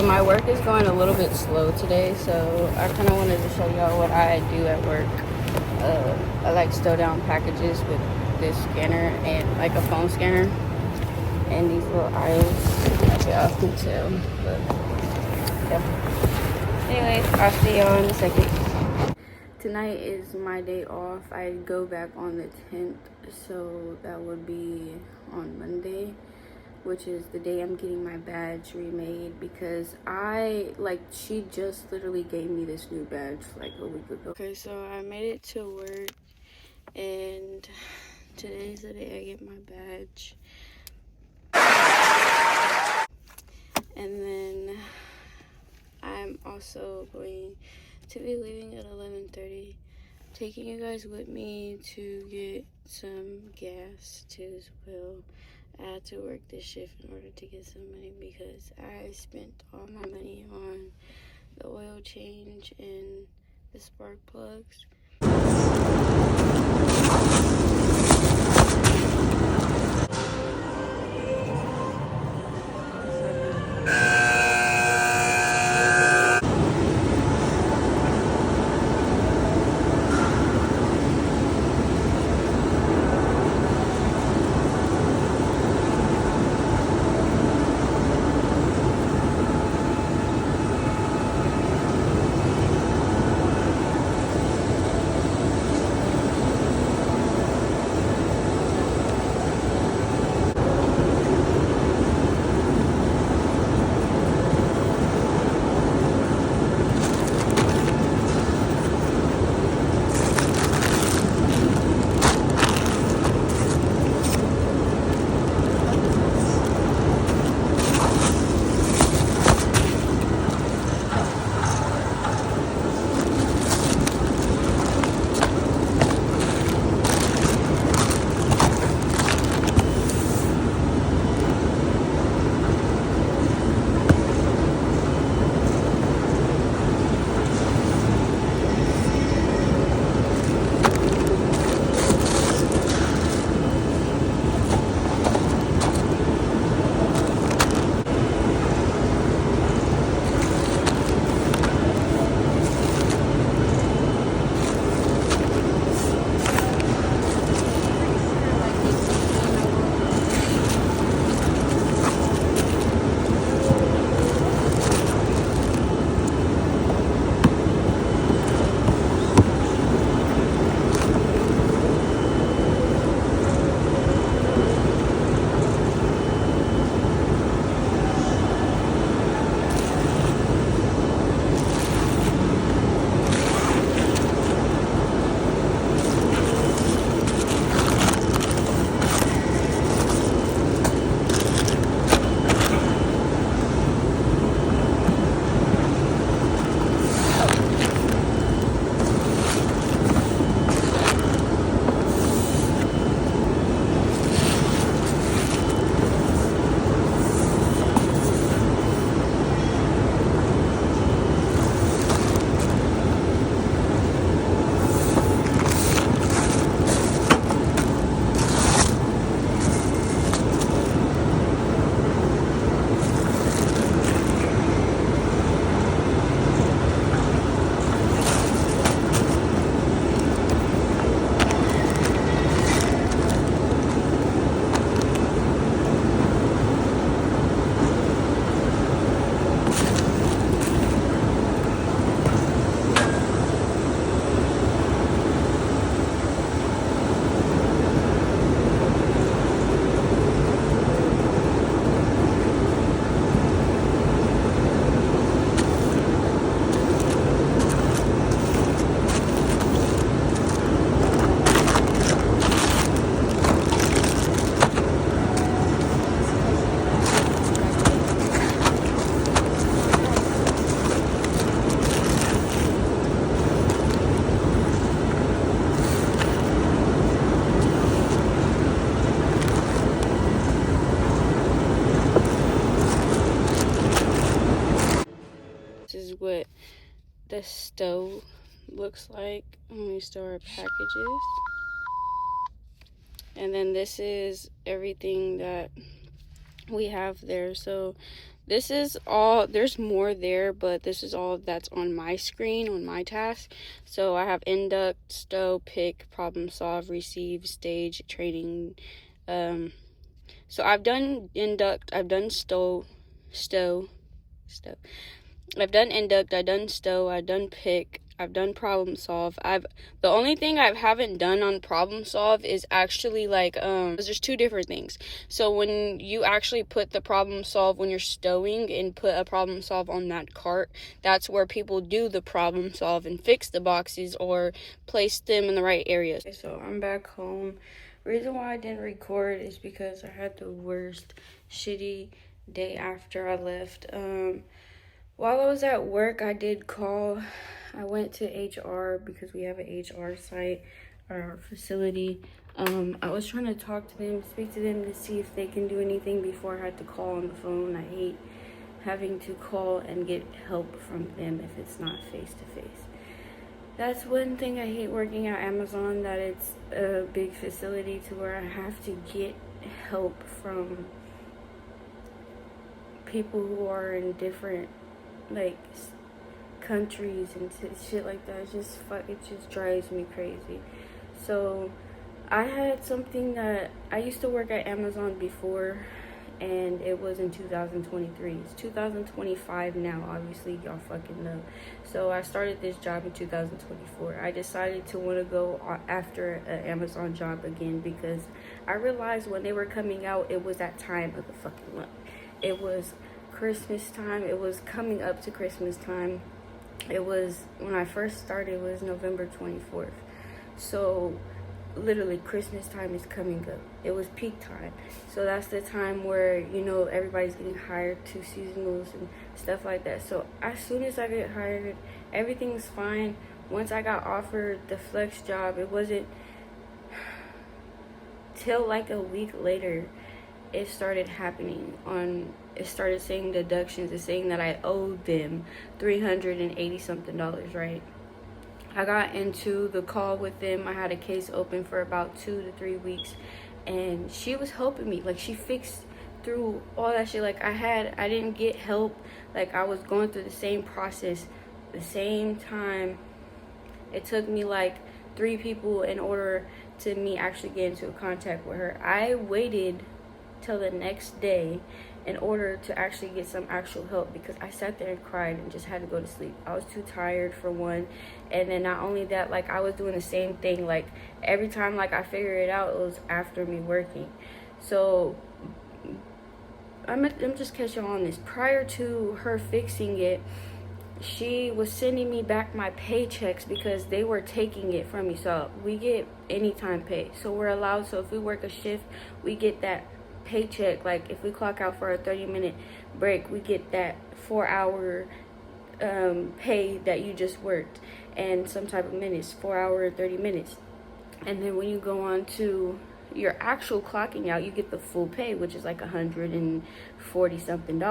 So my work is going a little bit slow today, so I kind of wanted to show y'all what I do at work. I like stow down packages with this scanner and like a phone scanner and these little aisles. If y'all can tell, but yeah. Anyways, I'll see y'all in a second. Tonight is my day off. I go back on the 10th, so that would be on Monday, which is the day I'm getting my badge remade, because she just literally gave me this new badge like a week ago. Okay, so I made it to work, and today's the day I get my badge. And then I'm also going to be leaving at 11:30, taking you guys with me to get some gas too as well. I had to work this shift in order to get some money because I spent all my money on the oil change and the spark plugs. This is what the stove looks like when we store our packages. And then this is everything that we have there. So this is all, there's more there, but this is all that's on my screen, on my task. So I have induct, stow, pick, problem solve, receive, stage, training. So I've done induct, I've done stow. I've done induct, I've done stow, I've done pick, I've done problem solve. The only thing I haven't done on problem solve is actually like there's two different things. So when you actually put the problem solve when you're stowing and put a problem solve on that cart, that's where people do the problem solve and fix the boxes or place them in the right areas. Okay, so I'm back home. Reason why I didn't record is because I had the worst shitty day after I left. While I was at work, I did call. I went to HR because we have an HR site at our facility. I was trying to talk to them, speak to them to see if they can do anything before I had to call on the phone. I hate having to call and get help from them if it's not face-to-face. That's one thing I hate working at Amazon, that it's a big facility to where I have to get help from people who are in different like countries and shit like that. It just drives me crazy. So I had something that I used to work at Amazon before, and it was in 2023. It's 2025 now, obviously, y'all fucking know. So I started this job in 2024. I decided to want to go after an Amazon job again because I realized when they were coming out, it was that time of the fucking month. It was Christmas time. It was coming up to Christmas time. It was, when I first started, it was November 24th. So literally Christmas time is coming up. It was peak time. So that's the time where, you know, everybody's getting hired to seasonals and stuff like that. So as soon as I get hired, everything's fine. Once I got offered the flex job, it wasn't till like a week later it started happening. It started saying deductions. It's saying that I owed them $380 something, right? I got into the call with them. I had a case open for about 2 to 3 weeks, and she was helping me. Like, she fixed through all that shit. Like, I didn't get help. Like, I was going through the same process, the same time. It took me like 3 people in order to me actually get into contact with her. I waited till the next day in order to actually get some actual help because I sat there and cried and just had to go to sleep. I was too tired for one, and then not only that, like, I was doing the same thing. Like, every time like I figured it out, it was after me working. So I'm just catching on this. Prior to her fixing it, she was sending me back my paychecks because they were taking it from me. So we get anytime pay, so we're allowed. So if we work a shift, we get that paycheck. Like, if we clock out for a 30-minute break, we get that 4-hour pay that you just worked, and some type of minutes, 4 hour 30 minutes. And then when you go on to your actual clocking out, you get the full pay, which is like $140 something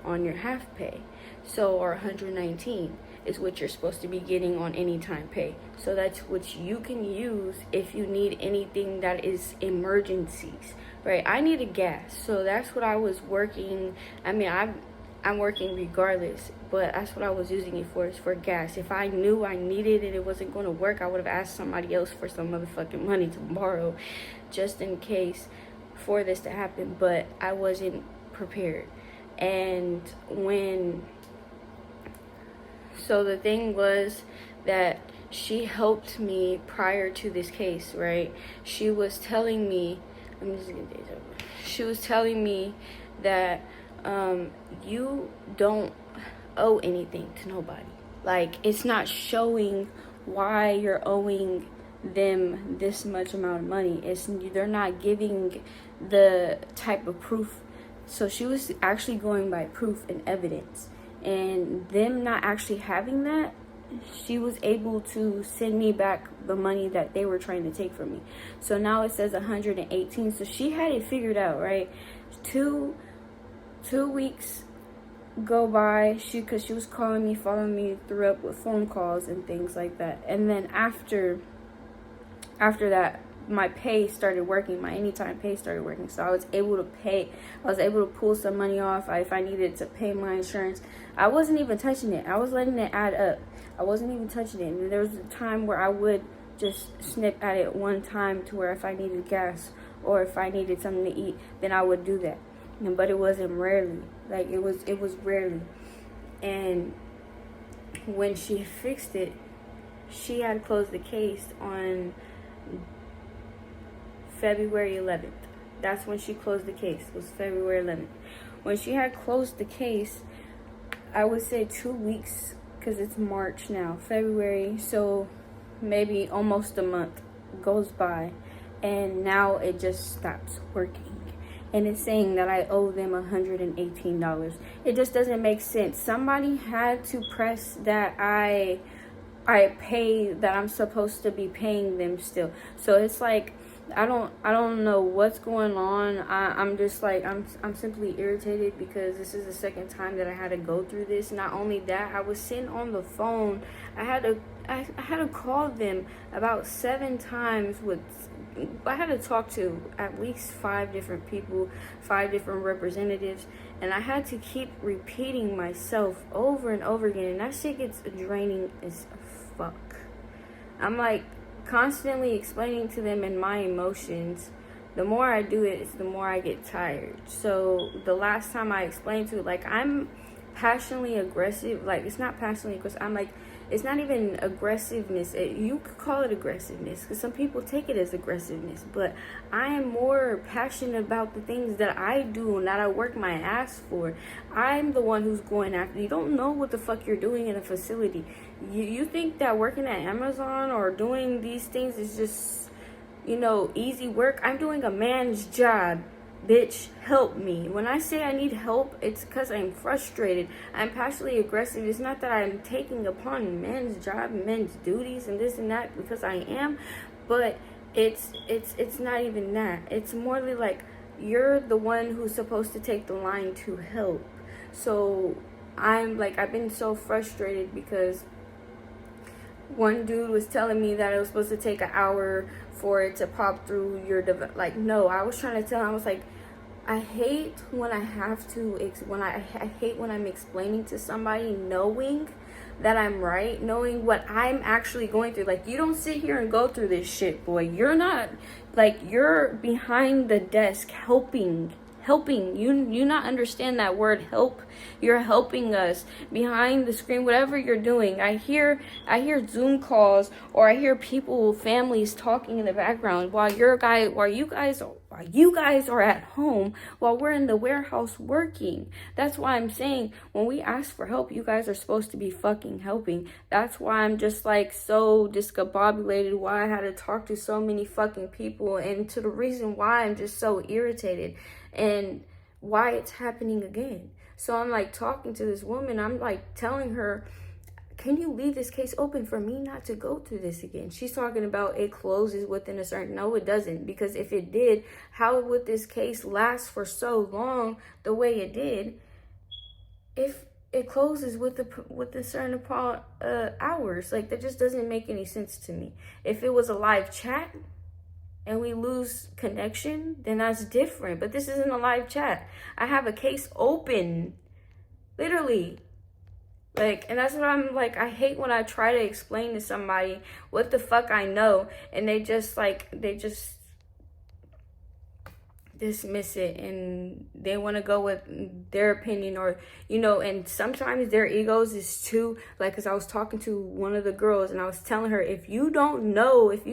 on your half pay. So, or 119 is what you're supposed to be getting on anytime pay. So that's what you can use if you need anything that is emergencies, right? I needed gas, so that's what I was working. I mean, I'm working regardless, but that's what I was using it for, is for gas. If I knew I needed it, it wasn't going to work, I would have asked somebody else for some motherfucking money to borrow just in case for this to happen, but I wasn't prepared. And so the thing was that she helped me prior to this case, right? She was telling me, she was telling me that you don't owe anything to nobody. Like, it's not showing why you're owing them this much amount of money. They're not giving the type of proof. So she was actually going by proof and evidence, and them not actually having that, she was able to send me back the money that they were trying to take from me. So now it says 118. So she had it figured out, right? Two weeks go by, because she was calling me, following me through up with phone calls and things like that. And then after that my pay started working, my anytime pay started working. So I was able to pay, I was able to pull some money off if I needed to pay my insurance. I wasn't even touching it. I was letting it add up. I wasn't even touching it. And there was a time where I would just snip at it one time, to where if I needed gas or if I needed something to eat, then I would do that. But it wasn't rarely. Like, it was rarely. And when she fixed it, she had closed the case on February 11th. That's when she closed the case, was February 11th. When she had closed the case, I would say 2 weeks, because it's March now, February, so maybe almost a month goes by, and now it just stops working. And it's saying that I owe them $118. It just doesn't make sense. Somebody had to press that I pay, that I'm supposed to be paying them still. So it's like, I don't know what's going on. I'm just like, I'm simply irritated, because this is the second time that I had to go through this. Not only that, I was sitting on the phone. I had to call them about 7 times I had to talk to at least 5 different people, 5 different representatives, and I had to keep repeating myself over and over again, and that shit gets draining as fuck. I'm like constantly explaining to them in my emotions. The more I do it, it's the more I get tired. So the last time I explained to it, like, I'm passionately aggressive. Like, it's not passionately, because I'm like, it's not even aggressiveness. You could call it aggressiveness, because some people take it as aggressiveness, but I am more passionate about the things that I do and that I work my ass for. I'm the one who's going after. You don't know what the fuck you're doing in a facility. You think that working at Amazon or doing these things is just, easy work? I'm doing a man's job. Bitch, help me. When I say I need help, it's because I'm frustrated. I'm passionately aggressive. It's not that I'm taking upon men's job, men's duties, and this and that, because I am, but it's not even that. It's more like, you're the one who's supposed to take the line to help. So I'm like, I've been so frustrated, because one dude was telling me that it was supposed to take an hour for it to pop through your device. Like, no, I was trying to tell him, I was like, I hate when I have to, I hate when I'm explaining to somebody, knowing that I'm right, knowing what I'm actually going through. Like, you don't sit here and go through this shit, boy. You're not, like, you're behind the desk helping. You not understand that word, help? You're helping us behind the screen, whatever you're doing. I hear Zoom calls, or I hear people, families talking in the background while you guys are at home, while we're in the warehouse working. That's why I'm saying, when we ask for help, you guys are supposed to be fucking helping. That's why I'm just like so discombobulated, why I had to talk to so many fucking people, and to the reason why I'm just so irritated, and why it's happening again. So I'm like talking to this woman, I'm like telling her, can you leave this case open for me not to go through this again? She's talking about it closes within a certain, no, it doesn't, because if it did, how would this case last for so long the way it did if it closes with a certain hours? Like, that just doesn't make any sense to me. If it was a live chat and we lose connection, then that's different. But this isn't a live chat. I have a case open, literally. Like, and that's what I'm like, I hate when I try to explain to somebody what the fuck I know, and they just dismiss it, and they want to go with their opinion, or and sometimes their egos is too, like, because I was talking to one of the girls, and I was telling her, if you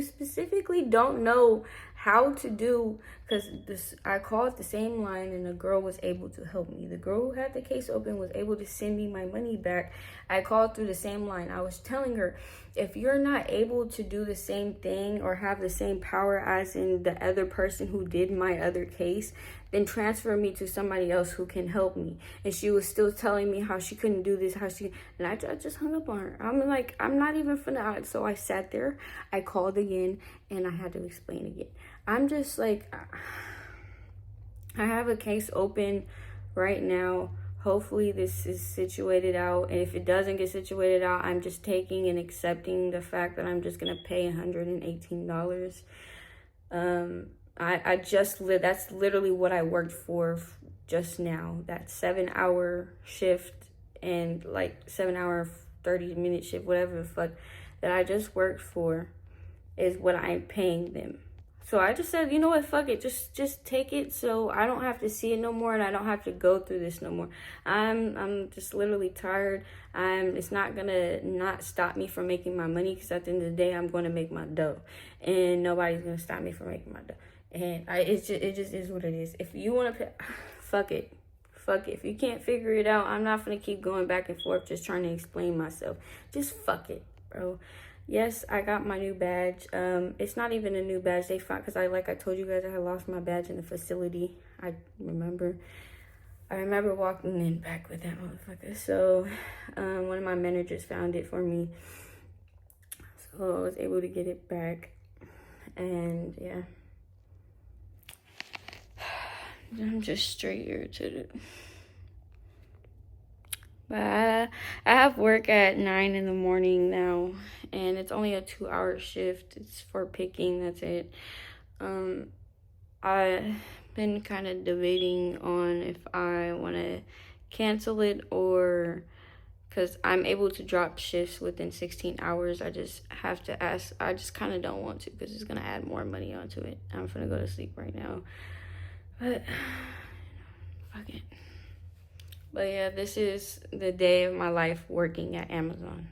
specifically don't know how to do, because I called the same line, and the girl was able to help me. The girl who had the case open was able to send me my money back. I called through the same line. I was telling her, if you're not able to do the same thing or have the same power as in the other person who did my other case, then transfer me to somebody else who can help me. And she was still telling me how she couldn't do this, and I just hung up on her. I'm like, I'm not even finna. So I sat there, I called again, and I had to explain again. I'm just like, I have a case open right now. Hopefully this is situated out, and if it doesn't get situated out, I'm just taking and accepting the fact that I'm just gonna pay $118. I just that's literally what I worked for just now. That 7 hour shift and like 7 hour 30-minute shift, whatever the fuck that I just worked for is what I'm paying them. So I just said, you know what, fuck it, just take it, so I don't have to see it no more, and I don't have to go through this no more. I'm just literally tired. It's not gonna not stop me from making my money, because at the end of the day, I'm gonna make my dough, and nobody's gonna stop me from making my dough. And it just is what it is. If you wanna pay, fuck it. Fuck it. If you can't figure it out, I'm not gonna keep going back and forth just trying to explain myself. Just fuck it, bro. Yes, I got my new badge. It's not even a new badge. They found, because like I told you guys, I had lost my badge in the facility. I remember walking in back with that motherfucker. So one of my managers found it for me, so I was able to get it back. And yeah, I'm just straight irritated. But I have work at 9 in the morning now, and it's only a 2-hour shift. It's for picking, that's it. I've been kind of debating on if I want to cancel it, or because I'm able to drop shifts within 16 hours. I just have to ask. I just kind of don't want to, because it's going to add more money onto it. I'm going to go to sleep right now. But fuck it. But yeah, this is the day of my life working at Amazon.